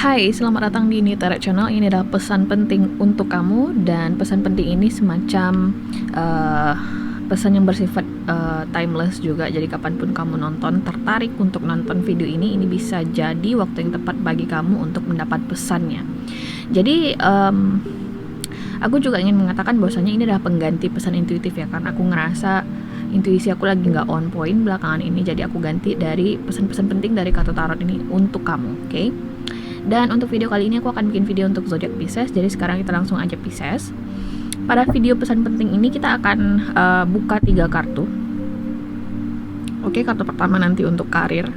Hai, selamat datang di Nitara Channel. Ini adalah pesan penting untuk kamu, dan pesan penting ini semacam pesan yang bersifat timeless juga. Jadi kapanpun kamu nonton, tertarik untuk nonton video ini bisa jadi waktu yang tepat bagi kamu untuk mendapat pesannya. Jadi aku juga ingin mengatakan bahwasanya ini adalah pengganti pesan intuitif ya, karena aku ngerasa intuisi aku lagi nggak on point belakangan ini. Jadi aku ganti dari pesan-pesan penting dari kartu tarot ini untuk kamu, oke? Dan untuk video kali ini aku akan bikin video untuk zodiak Pisces. Jadi sekarang kita langsung aja Pisces. Pada video pesan penting ini kita akan buka 3 kartu. Oke, kartu pertama nanti untuk karir,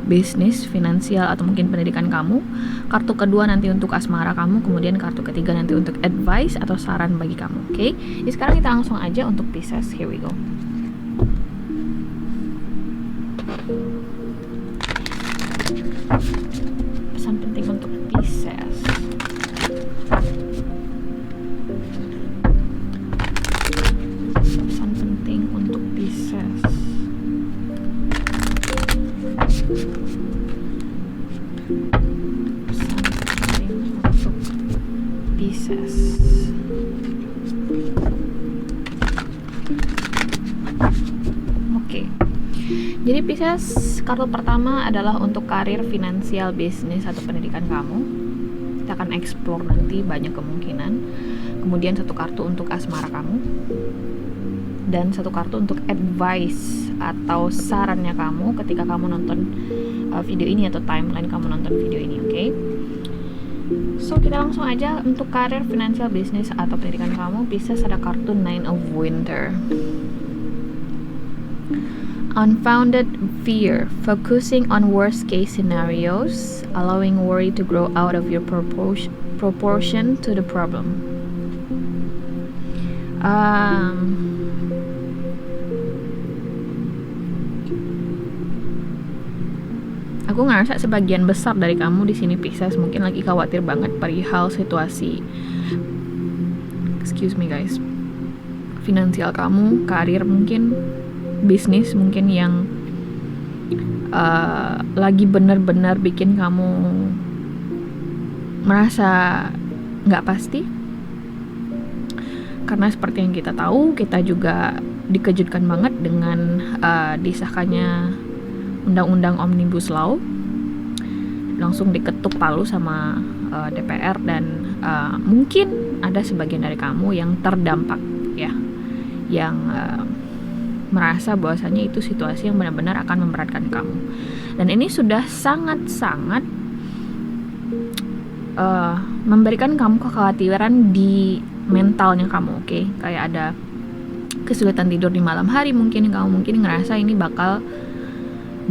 bisnis, finansial, atau mungkin pendidikan kamu. Kartu kedua nanti untuk asmara kamu. Kemudian kartu ketiga nanti untuk advice atau saran bagi kamu. Oke, jadi sekarang kita langsung aja untuk Pisces. Here we go. Pesan penting untuk Pisces. Pesan penting untuk Pisces. Pesan penting untuk Pisces. Oke. Jadi Pisces, kartu pertama adalah untuk karir, finansial, bisnis, atau pendidikan kamu. Kita akan explore nanti banyak kemungkinan. Kemudian satu kartu untuk asmara kamu, dan satu kartu untuk advice atau sarannya kamu ketika kamu nonton video ini atau timeline kamu nonton video ini, oke? So kita langsung aja untuk karir, finansial, bisnis, atau pendidikan kamu. Pisces ada kartu Nine of Winter. Unfounded fear, focusing on worst case scenarios, allowing worry to grow out of your proportion to the problem. Aku ngerasa sebagian besar dari kamu di sini Pisces mungkin lagi khawatir banget perihal situasi, excuse me guys, finansial kamu, karir mungkin, bisnis mungkin yang lagi benar-benar bikin kamu merasa nggak pasti. Karena seperti yang kita tahu, kita juga dikejutkan banget dengan disahkannya Undang-Undang Omnibus Law. Langsung diketuk palu sama DPR, dan mungkin ada sebagian dari kamu yang terdampak ya, yang merasa bahwasanya itu situasi yang benar-benar akan memberatkan kamu. Dan ini sudah sangat-sangat memberikan kamu kekhawatiran di mentalnya kamu, oke? Kayak ada kesulitan tidur di malam hari mungkin, kamu mungkin ngerasa ini bakal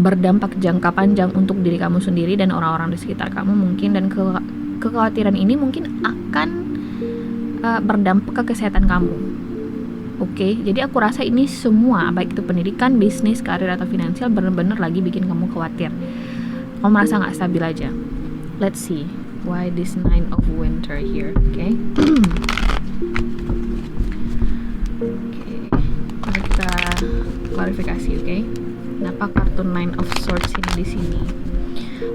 berdampak jangka panjang untuk diri kamu sendiri dan orang-orang di sekitar kamu mungkin, dan kekhawatiran ini mungkin akan berdampak ke kesehatan kamu. Oke, jadi aku rasa ini semua, baik itu pendidikan, bisnis, karir, atau finansial, benar-benar lagi bikin kamu khawatir. Kamu merasa nggak stabil aja. Let's see why this Nine of Winter here. Oke. Oke, mari kita klarifikasi, oke? Kenapa kartu Nine of Swords ini di sini?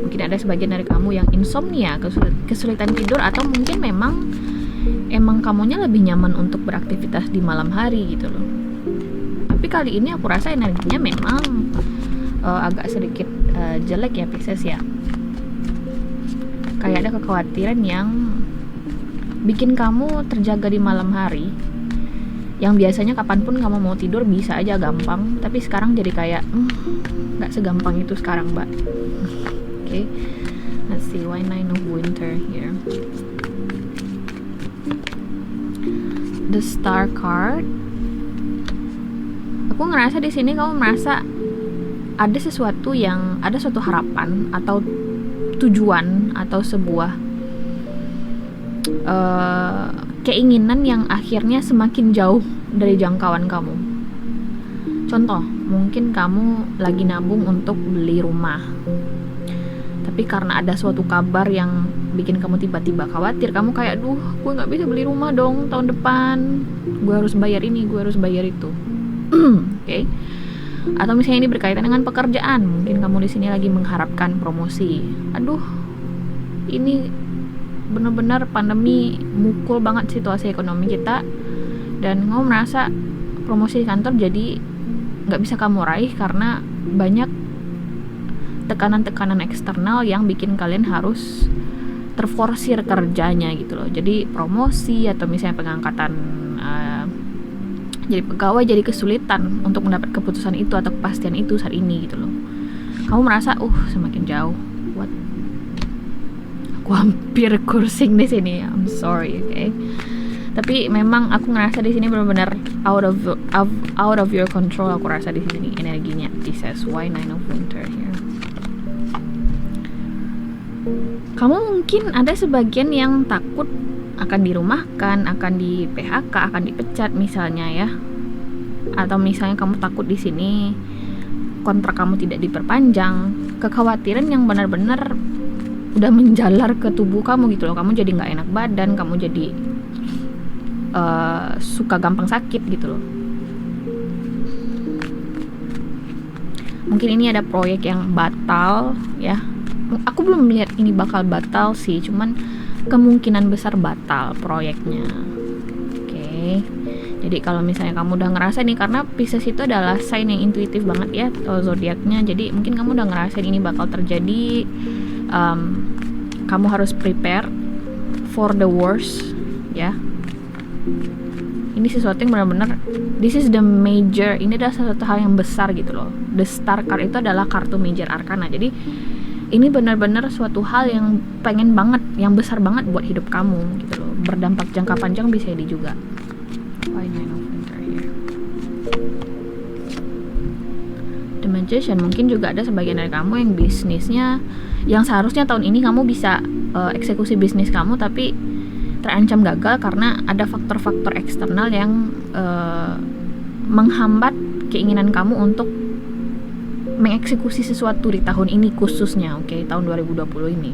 Mungkin ada sebagian dari kamu yang insomnia, kesulitan tidur, atau mungkin emang kamunya lebih nyaman untuk beraktivitas di malam hari gitu loh. Tapi kali ini aku rasa energinya memang agak sedikit jelek ya Pisces ya. Kayak ada kekhawatiran yang bikin kamu terjaga di malam hari, yang biasanya kapanpun kamu mau tidur bisa aja gampang, tapi sekarang jadi kayak gak segampang itu sekarang mbak. Okay, let's see why Nine of Winter here. The Star card. Aku ngerasa di sini kamu merasa ada sesuatu yang, ada suatu harapan atau tujuan atau sebuah keinginan yang akhirnya semakin jauh dari jangkauan kamu. Contoh, mungkin kamu lagi nabung untuk beli rumah, tapi karena ada suatu kabar yang bikin kamu tiba-tiba khawatir, kamu kayak, duh, gue nggak bisa beli rumah dong tahun depan, gue harus bayar ini, gue harus bayar itu. Oke. Atau misalnya ini berkaitan dengan pekerjaan, mungkin kamu di sini lagi mengharapkan promosi. Aduh, ini benar-benar pandemi mukul banget situasi ekonomi kita, dan kamu merasa promosi di kantor jadi nggak bisa kamu raih karena banyak tekanan-tekanan eksternal yang bikin kalian harus terforsir kerjanya gitu loh. Jadi promosi atau misalnya pengangkatan jadi pegawai jadi kesulitan untuk mendapat keputusan itu atau kepastian itu saat ini gitu loh. Kamu merasa semakin jauh. What? Aku hampir kursing di sini. I'm sorry, okay. Tapi memang aku ngerasa di sini benar-benar out of your control. Aku rasa di sini energinya. This is why 9 of Winter here. Kamu mungkin ada sebagian yang takut akan dirumahkan, akan di PHK, akan dipecat misalnya ya. Atau misalnya kamu takut di sini kontrak kamu tidak diperpanjang. Kekhawatiran yang benar-benar udah menjalar ke tubuh kamu gitu loh. Kamu jadi nggak enak badan, kamu jadi suka gampang sakit gitu loh. Mungkin ini ada proyek yang batal ya. Aku belum melihat ini bakal batal sih, cuman kemungkinan besar batal proyeknya. Oke. Jadi kalau misalnya kamu udah ngerasa nih, karena Pisces itu adalah sign yang intuitif banget ya zodiaknya. Jadi mungkin kamu udah ngerasain ini bakal terjadi. Kamu harus prepare for the worst ya. Ini sesuatu yang benar-benar this is the major, ini adalah sesuatu hal yang besar gitu loh. The Star card itu adalah kartu major arcana. Jadi ini benar-benar suatu hal yang pengen banget, yang besar banget buat hidup kamu gitu loh. Berdampak jangka panjang bisa jadi juga. Why 9 of Winter here? The Magician, mungkin juga ada sebagian dari kamu yang bisnisnya, yang seharusnya tahun ini kamu bisa eksekusi bisnis kamu, tapi terancam gagal karena ada faktor-faktor eksternal yang menghambat keinginan kamu untuk mengeksekusi sesuatu di tahun ini khususnya, oke, tahun 2020 ini.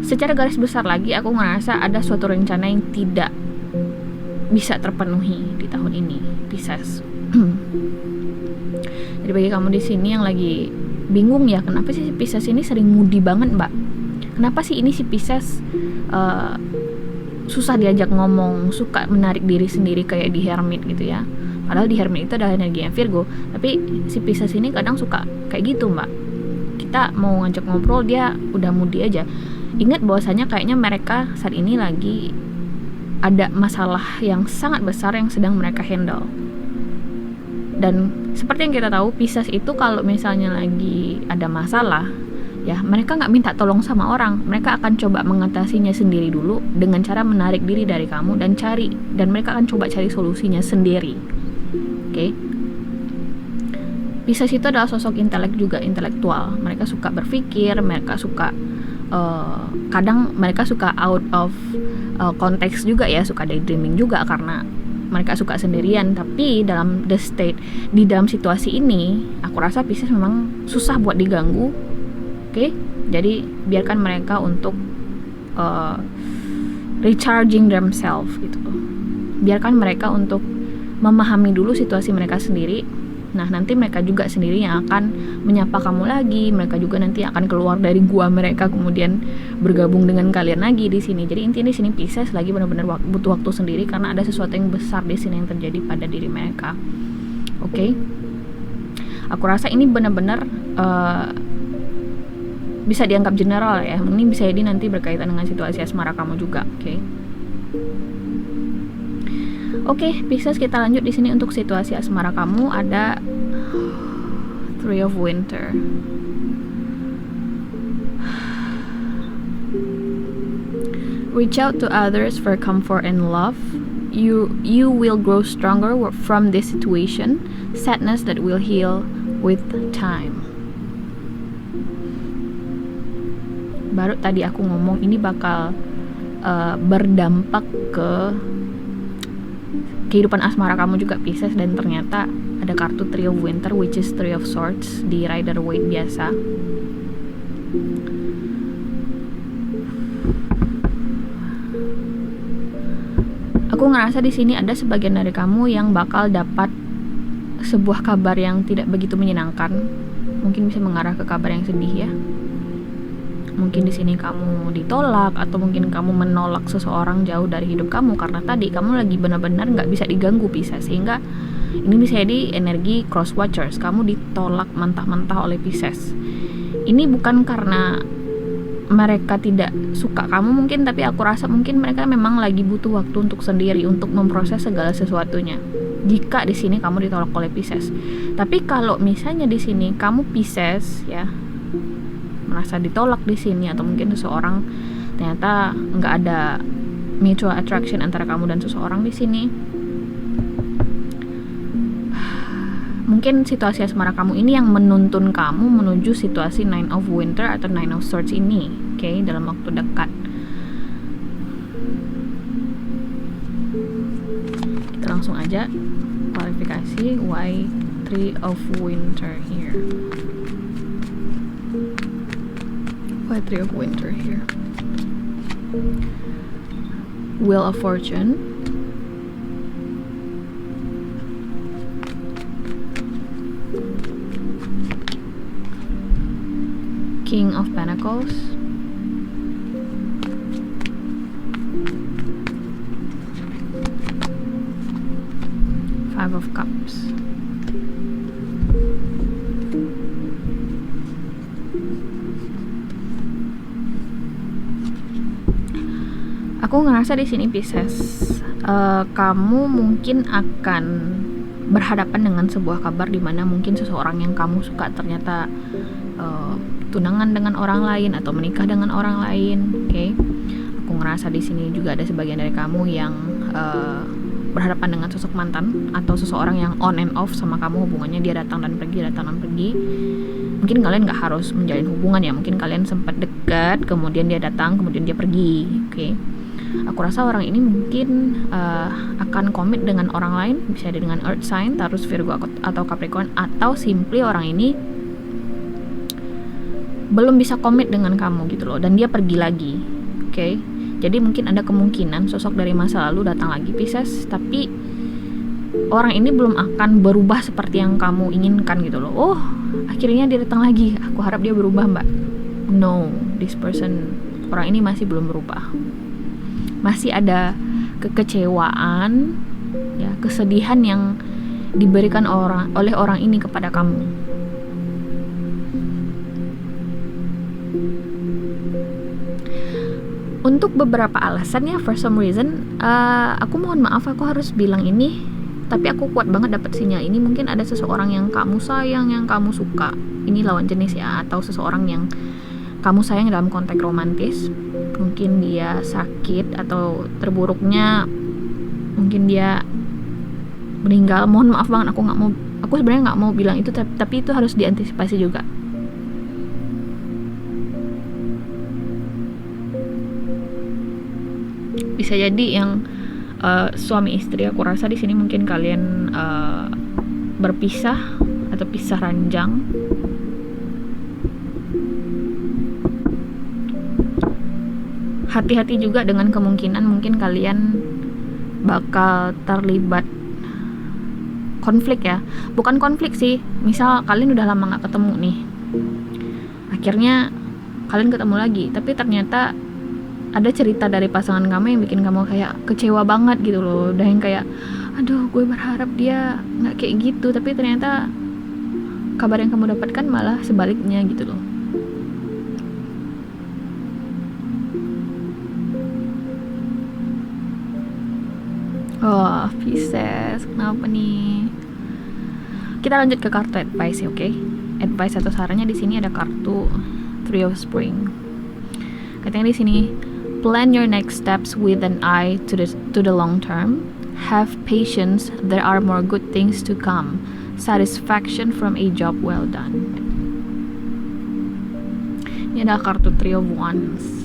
Secara garis besar lagi, aku ngerasa ada suatu rencana yang tidak bisa terpenuhi di tahun ini, Pisces. Jadi bagi kamu di sini yang lagi bingung ya, kenapa sih si Pisces ini sering moody banget, Mbak? Kenapa sih ini si Pisces susah diajak ngomong, suka menarik diri sendiri kayak di Hermit gitu ya? Padahal di Hermit itu adalah energi yang Virgo, tapi si Pisces ini kadang suka kayak gitu, Mbak. Kita mau ngajak ngobrol, dia udah moody aja. Ingat bahwasanya kayaknya mereka saat ini lagi ada masalah yang sangat besar yang sedang mereka handle. Dan seperti yang kita tahu, Pisces itu kalau misalnya lagi ada masalah, ya mereka nggak minta tolong sama orang, mereka akan coba mengatasinya sendiri dulu dengan cara menarik diri dari kamu dan mereka akan coba cari solusinya sendiri. Oke. Pisces itu adalah sosok intelek juga, intelektual. Mereka suka berpikir, mereka suka kadang mereka suka out of konteks juga ya, suka daydreaming juga karena mereka suka sendirian. Tapi dalam di dalam situasi ini, aku rasa Pisces memang susah buat diganggu. Oke, jadi biarkan mereka untuk recharging themselves gitu. Biarkan mereka untuk memahami dulu situasi mereka sendiri. Nah, nanti mereka juga sendiri yang akan menyapa kamu lagi. Mereka juga nanti akan keluar dari gua mereka, kemudian bergabung dengan kalian lagi di sini. Jadi intinya di sini Pisces lagi benar-benar butuh waktu sendiri karena ada sesuatu yang besar di sini yang terjadi pada diri mereka. Oke. Aku rasa ini benar-benar bisa dianggap general ya. Ini bisa jadi nanti berkaitan dengan situasi asmara kamu juga, oke? Oke, Pisces, kita lanjut di sini untuk situasi asmara kamu. Ada 3 of Winter. Reach out to others for comfort and love. You will grow stronger from this situation. Sadness that will heal with time. Baru tadi aku ngomong ini bakal berdampak ke kehidupan asmara kamu juga, Pisces, dan ternyata ada kartu 3 of Winter which is 3 of Swords di Rider Waite biasa. Aku ngerasa di sini ada sebagian dari kamu yang bakal dapat sebuah kabar yang tidak begitu menyenangkan mungkin bisa mengarah ke kabar yang sedih ya. Mungkin di sini kamu ditolak, atau mungkin kamu menolak seseorang jauh dari hidup kamu karena tadi kamu lagi benar-benar nggak bisa diganggu Pisces, sehingga ini bisa jadi energi cross watchers. Kamu ditolak mentah-mentah oleh Pisces. Ini bukan karena mereka tidak suka kamu mungkin, tapi aku rasa mungkin mereka memang lagi butuh waktu untuk sendiri untuk memproses segala sesuatunya. Jika di sini kamu ditolak oleh Pisces. Tapi kalau misalnya di sini kamu Pisces ya, merasa ditolak di sini, atau mungkin seseorang ternyata nggak ada mutual attraction antara kamu dan seseorang di sini, mungkin situasi asmara kamu ini yang menuntun kamu menuju situasi Nine of Winter atau Nine of Swords ini, oke, dalam waktu dekat. Kita langsung aja klarifikasi why Three of Winter here. Why Three of Winter here? Wheel of Fortune, King of Pentacles, Five of Cups. Aku ngerasa di sini Pisces, kamu mungkin akan berhadapan dengan sebuah kabar di mana mungkin seseorang yang kamu suka ternyata tunangan dengan orang lain atau menikah dengan orang lain, oke? Aku ngerasa di sini juga ada sebagian dari kamu yang berhadapan dengan sosok mantan atau seseorang yang on and off sama kamu, hubungannya dia datang dan pergi, datang dan pergi. Mungkin kalian nggak harus menjalin hubungan ya, mungkin kalian sempat dekat, kemudian dia datang, kemudian dia pergi, oke? Aku rasa orang ini mungkin akan komit dengan orang lain, bisa dengan Earth sign, Taurus, Virgo atau Capricorn, atau simply orang ini belum bisa komit dengan kamu gitu loh, dan dia pergi lagi, oke? Jadi mungkin ada kemungkinan sosok dari masa lalu datang lagi Pisces, tapi orang ini belum akan berubah seperti yang kamu inginkan gitu loh. Oh, akhirnya dia datang lagi, aku harap dia berubah mbak. No, this person, orang ini masih belum berubah. Masih ada kekecewaan ya, kesedihan yang diberikan oleh orang ini kepada kamu. Untuk beberapa alasan ya, for some reason, aku mohon maaf aku harus bilang ini, tapi aku kuat banget dapat sinyal ini. Mungkin ada seseorang yang kamu sayang, yang kamu suka, ini lawan jenis ya, atau seseorang yang kamu sayang dalam konteks romantis. Mungkin dia sakit, atau terburuknya mungkin dia meninggal. Mohon maaf banget, aku sebenarnya nggak mau bilang itu, tapi itu harus diantisipasi juga. Bisa jadi yang suami istri, aku rasa di sini mungkin kalian berpisah atau pisah ranjang. Hati-hati juga dengan kemungkinan mungkin kalian bakal terlibat konflik ya. Bukan konflik sih, misal kalian udah lama gak ketemu nih, akhirnya kalian ketemu lagi, tapi ternyata ada cerita dari pasangan kamu yang bikin kamu kayak kecewa banget gitu loh. Udah yang kayak, aduh gue berharap dia gak kayak gitu, tapi ternyata kabar yang kamu dapatkan malah sebaliknya gitu loh. Oh, Pisces, kenapa nih? Kita lanjut ke kartu advice ya, oke? Advice atau sarannya di sini ada kartu Three of Spring. Katanya di sini, plan your next steps with an eye to the long term. Have patience, there are more good things to come. Satisfaction from a job well done. Ini ada kartu Three of Wands.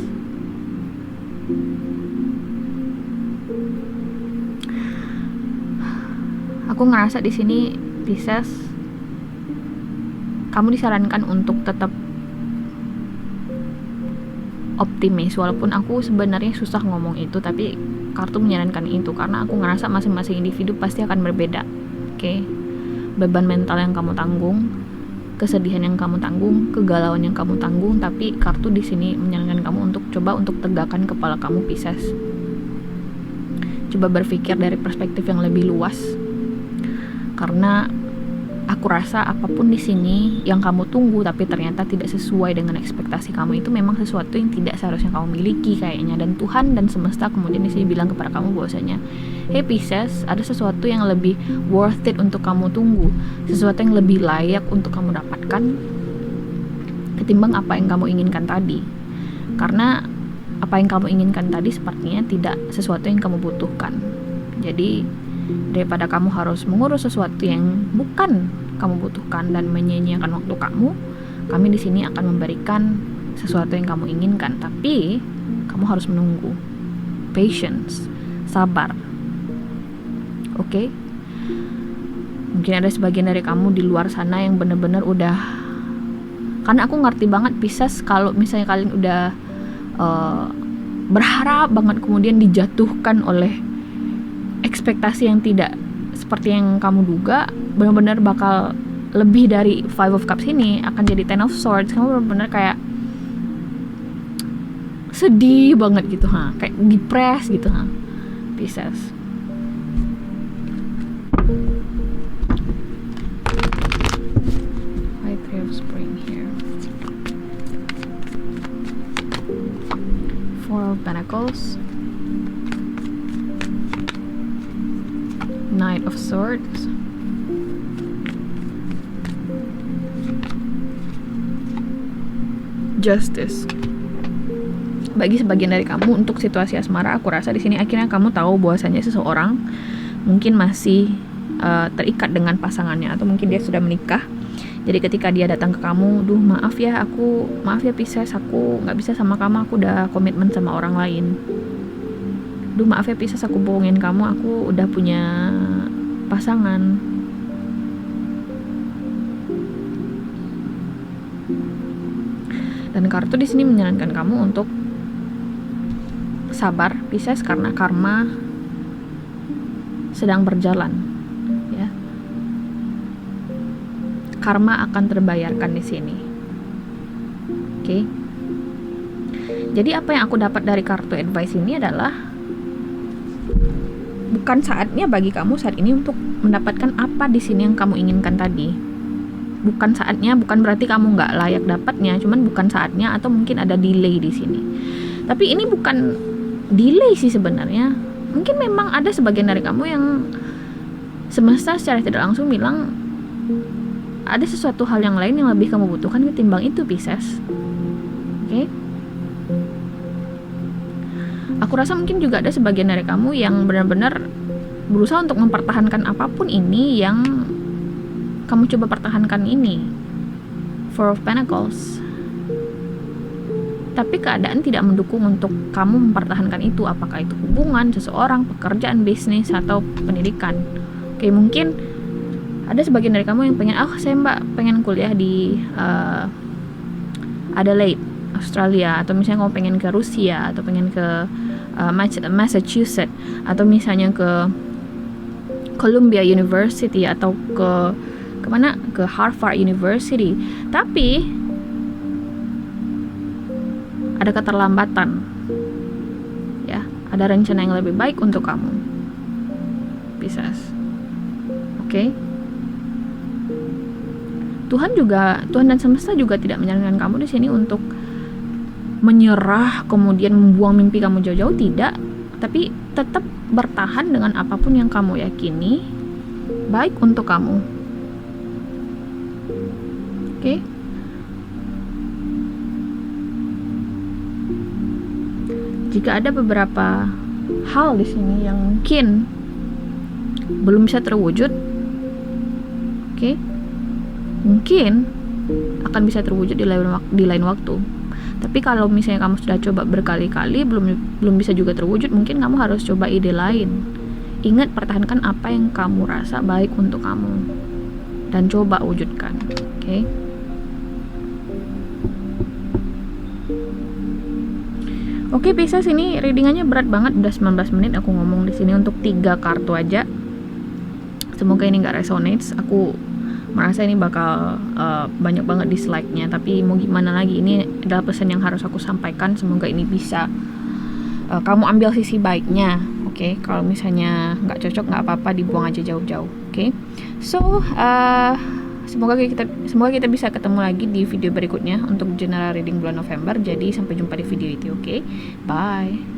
Aku ngerasa di sini Pisces, kamu disarankan untuk tetap optimis, walaupun aku sebenarnya susah ngomong itu, tapi kartu menyarankan itu karena aku ngerasa masing-masing individu pasti akan berbeda, oke? Beban mental yang kamu tanggung, kesedihan yang kamu tanggung, kegalauan yang kamu tanggung, tapi kartu di sini menyarankan kamu untuk coba untuk tegakkan kepala kamu, Pisces. Coba berpikir dari perspektif yang lebih luas. Karena aku rasa apapun di sini yang kamu tunggu tapi ternyata tidak sesuai dengan ekspektasi kamu, itu memang sesuatu yang tidak seharusnya kamu miliki kayaknya. Dan Tuhan dan semesta kemudian di sini bilang kepada kamu bahwasanya, hey Pisces, ada sesuatu yang lebih worth it untuk kamu tunggu, sesuatu yang lebih layak untuk kamu dapatkan ketimbang apa yang kamu inginkan tadi. Karena apa yang kamu inginkan tadi sepertinya tidak sesuatu yang kamu butuhkan. Jadi daripada kamu harus mengurus sesuatu yang bukan kamu butuhkan dan menyia-nyiakan waktu kamu, kami di sini akan memberikan sesuatu yang kamu inginkan, tapi kamu harus menunggu. Patience, sabar. Oke? Mungkin ada sebagian dari kamu di luar sana yang benar-benar udah, karena aku ngerti banget Pisces kalau misalnya kalian udah berharap banget kemudian dijatuhkan oleh ekspektasi yang tidak seperti yang kamu duga, benar-benar bakal lebih dari Five of Cups ini akan jadi Ten of Swords. Kamu benar-benar kayak sedih banget gitu, kayak depressed gitu, Pisces. Why Three of Spring here? Four of Pentacles, Knight of Swords, Justice. Bagi sebagian dari kamu untuk situasi asmara, aku rasa di sini akhirnya kamu tahu bahwasanya seseorang mungkin masih terikat dengan pasangannya, atau mungkin dia sudah menikah. Jadi ketika dia datang ke kamu, maaf ya Pisces, aku nggak bisa sama kamu, aku udah komitmen sama orang lain. Maaf ya Pisces, aku bohongin kamu, aku udah punya pasangan. Dan kartu di sini menyarankan kamu untuk sabar, Pisces, karena karma sedang berjalan, ya. Karma akan terbayarkan di sini. Oke. Jadi apa yang aku dapat dari kartu advice ini adalah bukan saatnya bagi kamu saat ini untuk mendapatkan apa di sini yang kamu inginkan tadi. Bukan saatnya, bukan berarti kamu nggak layak dapatnya, cuman bukan saatnya, atau mungkin ada delay di sini. Tapi ini bukan delay sih sebenarnya. Mungkin memang ada sebagian dari kamu yang semesta secara tidak langsung bilang ada sesuatu hal yang lain yang lebih kamu butuhkan ketimbang itu, Pisces. Oke? Aku rasa mungkin juga ada sebagian dari kamu yang benar-benar berusaha untuk mempertahankan apapun ini yang kamu coba pertahankan ini. Four of Pentacles. Tapi keadaan tidak mendukung untuk kamu mempertahankan itu, apakah itu hubungan, seseorang, pekerjaan, bisnis, atau pendidikan. Oke, mungkin ada sebagian dari kamu yang pengen, saya pengen kuliah di Adelaide, Australia, atau misalnya kamu pengen ke Rusia, atau pengen ke Massachusetts, atau misalnya ke Columbia University, atau kemana, ke Harvard University. Tapi ada keterlambatan, ya, ada rencana yang lebih baik untuk kamu, Pisces. Oke? Tuhan dan semesta juga tidak menyarankan kamu di sini untuk menyerah kemudian membuang mimpi kamu jauh-jauh, tidak, tapi tetap bertahan dengan apapun yang kamu yakini baik untuk kamu. Oke? Jika ada beberapa hal di sini yang mungkin belum bisa terwujud, oke, mungkin akan bisa terwujud di lain waktu. Tapi kalau misalnya kamu sudah coba berkali-kali belum bisa juga terwujud, mungkin kamu harus coba ide lain. Ingat, pertahankan apa yang kamu rasa baik untuk kamu dan coba wujudkan. Oke? Oke, Pisces, ini readingannya berat banget, udah 19 menit aku ngomong di sini untuk 3 kartu aja. Semoga ini nggak resonates. Aku merasa ini bakal banyak banget dislike-nya, tapi mau gimana lagi, ini adalah pesan yang harus aku sampaikan. Semoga ini bisa kamu ambil sisi baiknya. Oke, kalau misalnya nggak cocok nggak apa-apa, dibuang aja jauh-jauh. Oke, so semoga kita bisa ketemu lagi di video berikutnya untuk general reading bulan November. Jadi sampai jumpa di video itu. Oke, bye.